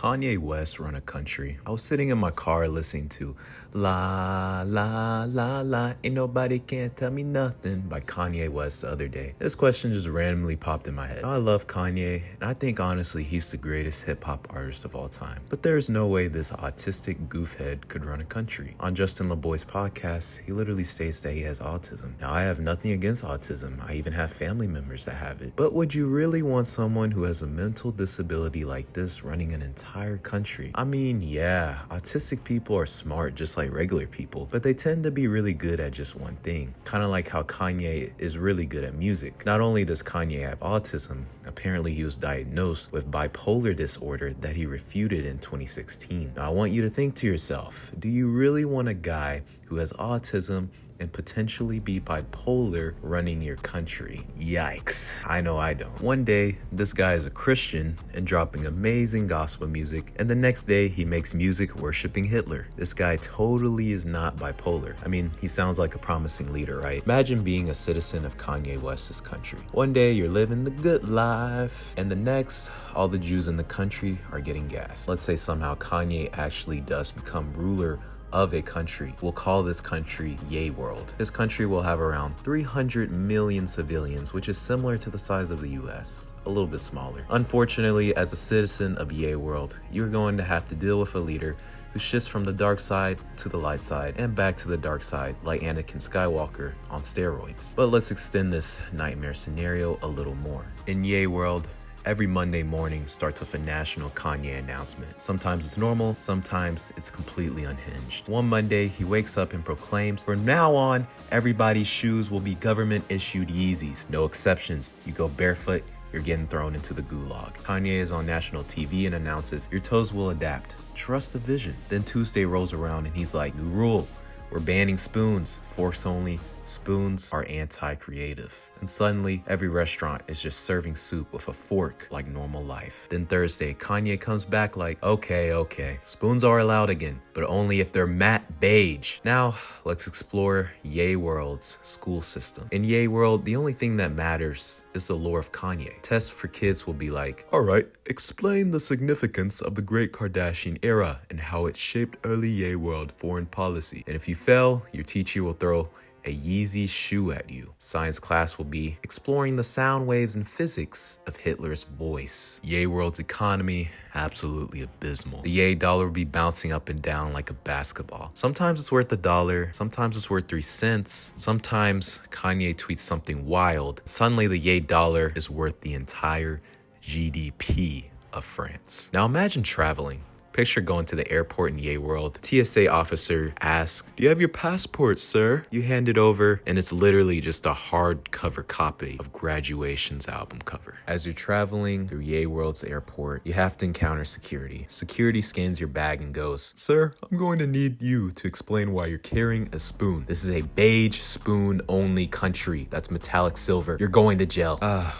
Kanye West run a country? I was sitting in my car listening to La La La La Ain't Nobody Can't Tell Me Nothing by Kanye West the other day. This question just randomly popped in my head. I love Kanye, and I think honestly he's the greatest hip-hop artist of all time. But there's no way this autistic goofhead could run a country. On Justin LeBoy's podcast, he literally states that he has autism. Now, I have nothing against autism. I even have family members that have it. But would you really want someone who has a mental disability like this running an entire country? I mean, yeah, autistic people are smart just like regular people, but they tend to be really good at just one thing. Kind of like how Kanye is really good at music. Not only does Kanye have autism, apparently he was diagnosed with bipolar disorder that he refuted in 2016. Now, I want you to think to yourself, do you really want a guy who has autism and potentially be bipolar running your country? Yikes. I know I don't. One day, this guy is a Christian and dropping amazing gospel music, and the next day he makes music worshiping Hitler. This guy totally is not bipolar. I mean, he sounds like a promising leader, right? Imagine being a citizen of Kanye West's country. One day you're living the good life, and the next, all the Jews in the country are getting gassed. Let's say somehow Kanye actually does become ruler of a country. We'll call this country Ye World. This country will have around 300 million civilians, which is similar to the size of the US, a little bit smaller. Unfortunately, as a citizen of Ye World, you're going to have to deal with a leader who shifts from the dark side to the light side and back to the dark side like Anakin Skywalker on steroids. But let's extend this nightmare scenario a little more. In Ye World, every Monday morning starts with a national Kanye announcement. Sometimes it's normal, sometimes it's completely unhinged. One Monday, he wakes up and proclaims, from now on, everybody's shoes will be government-issued Yeezys. No exceptions. You go barefoot, you're getting thrown into the gulag. Kanye is on national TV and announces, your toes will adapt. Trust the vision. Then Tuesday rolls around and he's like, new rule. We're banning spoons, forks only. Spoons are anti-creative. And suddenly, every restaurant is just serving soup with a fork like normal life. Then Thursday, Kanye comes back like, okay, spoons are allowed again, but only if they're matte beige. Now, let's explore Ye World's school system. In Ye World, the only thing that matters is the lore of Kanye. Tests for kids will be like, all right, explain the significance of the Great Kardashian era and how it shaped early Ye World foreign policy. And if you fail, your teacher will throw a Yeezy shoe at you. Science class will be exploring the sound waves and physics of Hitler's voice. Ye World's economy, absolutely abysmal. The Ye dollar will be bouncing up and down like a basketball. Sometimes it's worth $1, sometimes it's worth 3 cents. Sometimes Kanye tweets something wild. Suddenly the Ye dollar is worth the entire GDP of France. Now imagine traveling. Picture going to the airport in Ye World. The TSA officer asks, do you have your passport, sir? You hand it over, and it's literally just a hardcover copy of Graduation's album cover. As you're traveling through Ye World's airport, you have to encounter security. Security scans your bag and goes, sir, I'm going to need you to explain why you're carrying a spoon. This is a beige spoon only country. That's metallic silver. You're going to jail.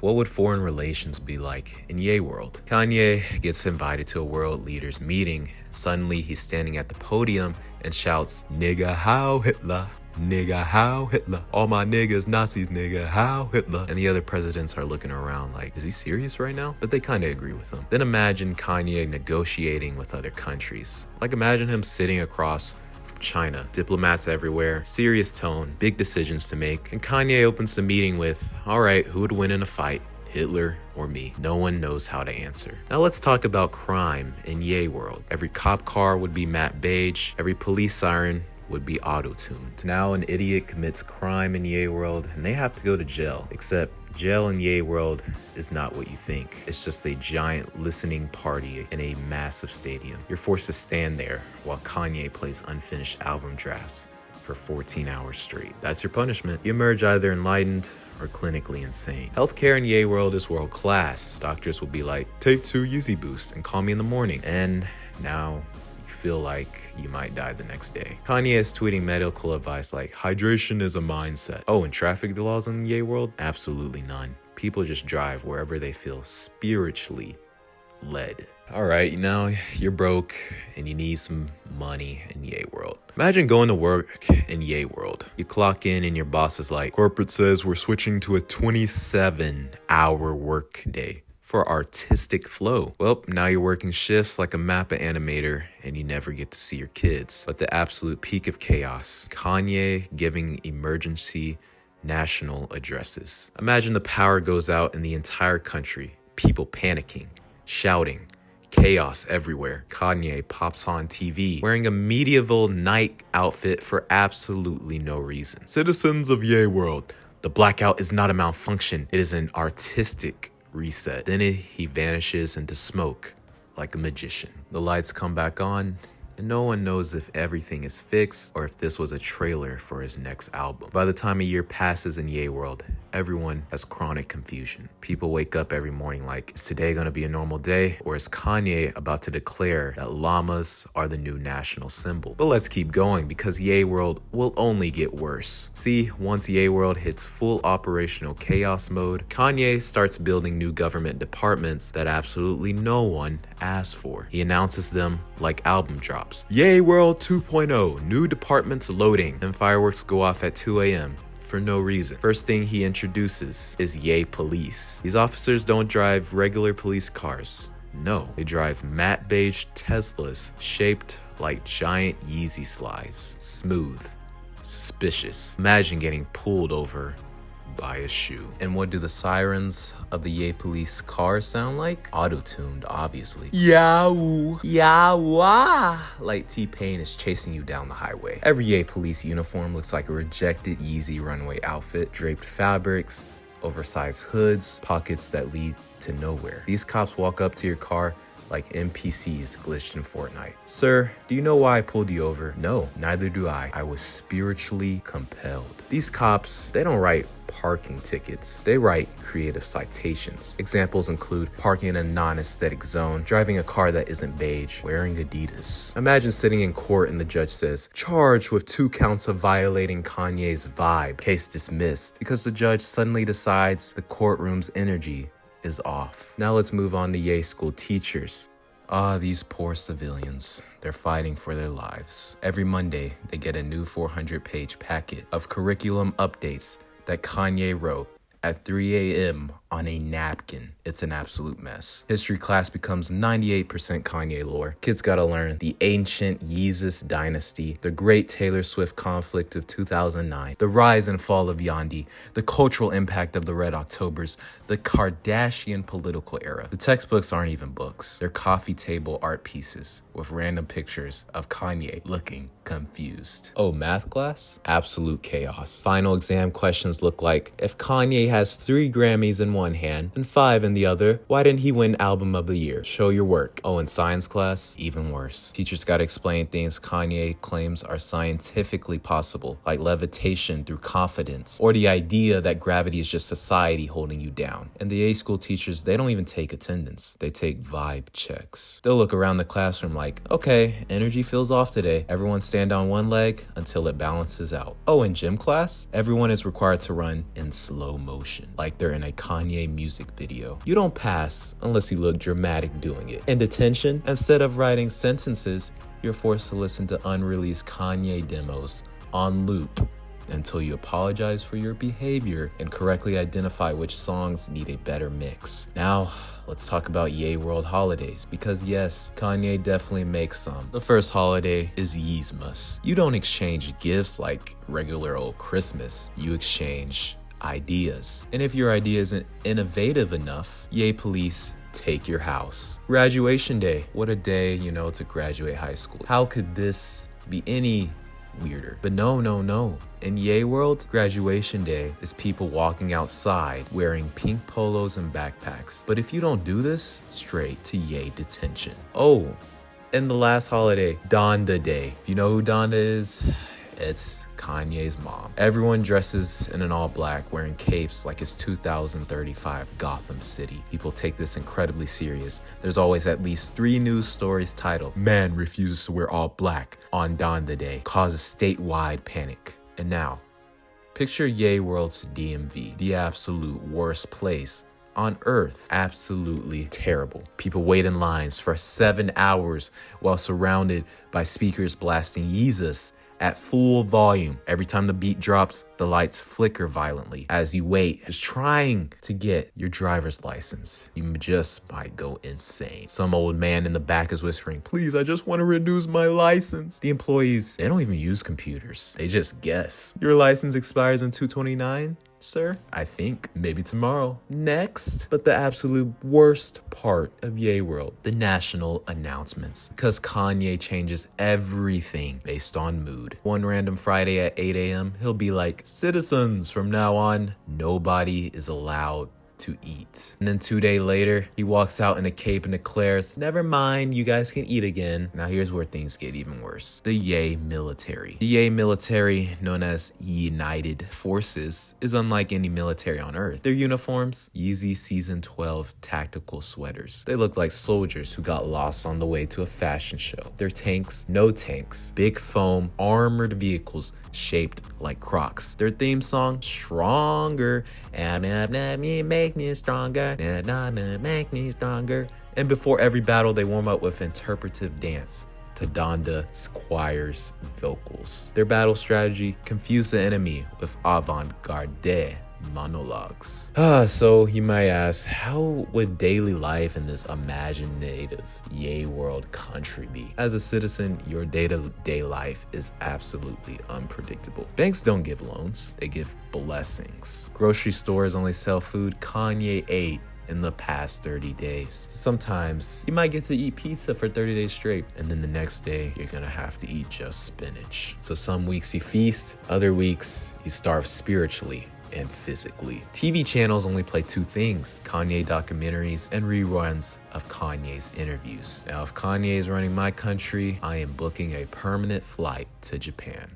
What would foreign relations be like in Ye World? Kanye gets invited to a world leaders meeting. Suddenly he's standing at the podium and shouts, nigga, how Hitler? Nigga, how Hitler? All my niggas, Nazis, nigga, how Hitler? And the other presidents are looking around like, is he serious right now? But they kind of agree with him. Then imagine Kanye negotiating with other countries. Like imagine him sitting across from China, diplomats everywhere, serious tone, big decisions to make. And Kanye opens the meeting with, all right, who would win in a fight? Hitler or me? No one knows how to answer. Now let's talk about crime in Ye World. Every cop car would be matte beige. Every police siren would be auto-tuned. Now an idiot commits crime in Ye World and they have to go to jail. Except jail in Ye World is not what you think. It's just a giant listening party in a massive stadium. You're forced to stand there while Kanye plays unfinished album drafts for 14 hours straight. That's your punishment. You emerge either enlightened or clinically insane. Healthcare in Ye World is world class. Doctors will be like, take 2 Yeezy Boosts and call me in the morning. And now you feel like you might die the next day. Kanye is tweeting medical advice like, hydration is a mindset. Oh, and traffic laws in Ye World? Absolutely none. People just drive wherever they feel spiritually led. All right, now you're broke and you need some money in Ye World. Imagine going to work in Ye World. You clock in and your boss is like, corporate says we're switching to a 27-hour work day. for artistic flow. Well, now you're working shifts like a Mappa animator and you never get to see your kids. But the absolute peak of chaos, Kanye giving emergency national addresses. Imagine the power goes out in the entire country, people panicking, shouting, chaos everywhere. Kanye pops on TV wearing a medieval knight outfit for absolutely no reason. Citizens of Ye World, the blackout is not a malfunction, it is an artistic reset. Then he vanishes into smoke like a magician. The lights come back on, and no one knows if everything is fixed or if this was a trailer for his next album. By the time a year passes in Ye World, everyone has chronic confusion. People wake up every morning like, is today gonna be a normal day? Or is Kanye about to declare that llamas are the new national symbol? But let's keep going because Ye World will only get worse. See, once Ye World hits full operational chaos mode, Kanye starts building new government departments that absolutely no one asked for. He announces them like album drops. Ye World 2.0, new departments loading, and fireworks go off at 2 a.m. for no reason. First thing he introduces is Ye Police. These officers don't drive regular police cars. No, they drive matte beige Teslas shaped like giant Yeezy slides. Smooth, suspicious. Imagine getting pulled over by a shoe. And what do the sirens of the Ye Police cars sound like? Auto-tuned, obviously. Yow, yow, like T-Pain is chasing you down the highway. Every Ye Police uniform looks like a rejected Yeezy runway outfit, draped fabrics, oversized hoods, pockets that lead to nowhere. These cops walk up to your car like NPCs glitched in Fortnite. Sir, do you know why I pulled you over? No, neither do I. I was spiritually compelled. These cops, they don't write parking tickets. They write creative citations. Examples include parking in a non-aesthetic zone, driving a car that isn't beige, wearing Adidas. Imagine sitting in court and the judge says, charged with 2 counts of violating Kanye's vibe. Case dismissed because the judge suddenly decides the courtroom's energy is off. Now let's move on to Ye School teachers. Ah, these poor civilians. They're fighting for their lives. Every Monday, they get a new 400-page packet of curriculum updates that Kanye wrote at 3 a.m. on a napkin. It's an absolute mess. History class becomes 98% Kanye lore. Kids gotta learn the ancient Yeezus dynasty, the great Taylor Swift conflict of 2009, the rise and fall of Yandhi, the cultural impact of the Red Octobers, the Kardashian political era. The textbooks aren't even books. They're coffee table art pieces with random pictures of Kanye looking confused. Oh, math class? Absolute chaos. Final exam questions look like, if Kanye has 3 Grammys in one hand and 5 in the other, why didn't he win Album of the Year? Show your work. Oh, in science class, even worse. Teachers gotta explain things Kanye claims are scientifically possible, like levitation through confidence, or the idea that gravity is just society holding you down. And the A school teachers, they don't even take attendance. They take vibe checks. They'll look around the classroom like, okay, energy feels off today. Everyone stand on one leg until it balances out. Oh, in gym class, everyone is required to run in slow motion, like they're in a Kanye music video. You don't pass unless you look dramatic doing it. In detention, instead of writing sentences, you're forced to listen to unreleased Kanye demos on loop until you apologize for your behavior and correctly identify which songs need a better mix. Now, let's talk about Ye World holidays, because yes, Kanye definitely makes some. The first holiday is Yeezmas. You don't exchange gifts like regular old Christmas. You exchange ideas. And if your idea isn't innovative enough, Ye Police take your house. Graduation day. What a day, to graduate high school. How could this be any weirder? But no. In Ye World, graduation day is people walking outside wearing pink polos and backpacks. But if you don't do this, straight to Ye detention. Oh, and the last holiday, Donda Day. If you know who Donda is, it's Kanye's mom. Everyone dresses in an all black, wearing capes like it's 2035 Gotham City. People take this incredibly serious. There's always at least 3 news stories titled, "Man refuses to wear all black on Donda Day, causes statewide panic." And now, picture Ye World's DMV, the absolute worst place on earth. Absolutely terrible. People wait in lines for 7 hours while surrounded by speakers blasting Yeezus at full volume. Every time the beat drops, the lights flicker violently as you wait, just trying to get your driver's license. You just might go insane. Some old man in the back is whispering, "Please, I just want to renew my license." The employees, they don't even use computers. They just guess. "Your license expires in 2/29? Sir, I think maybe tomorrow." Next, but the absolute worst part of Ye World, the national announcements. Because Kanye changes everything based on mood. One random Friday at 8 a.m., he'll be like, "Citizens, from now on, nobody is allowed to eat." And then 2 days later, he walks out in a cape and declares, "Never mind, you guys can eat again." Now here's where things get even worse. The Ye military. The Ye military, known as United Forces, is unlike any military on Earth. Their uniforms, Yeezy Season 12 tactical sweaters. They look like soldiers who got lost on the way to a fashion show. Their tanks, no tanks. Big foam, armored vehicles shaped like Crocs. Their theme song, Stronger. Make me stronger, make me stronger. And before every battle, they warm up with interpretive dance to Donda Squire's vocals. Their battle strategy, confuse the enemy with avant-garde monologues. So you might ask, how would daily life in this imaginative Ye World country be? As a citizen, your day-to-day life is absolutely unpredictable. Banks don't give loans, they give blessings. Grocery stores only sell food Kanye ate in the past 30 days. Sometimes you might get to eat pizza for 30 days straight, and then the next day you're gonna have to eat just spinach. So some weeks you feast, other weeks you starve spiritually and physically. TV channels only play two things: Kanye documentaries and reruns of Kanye's interviews. Now, if Kanye is running my country, I am booking a permanent flight to Japan.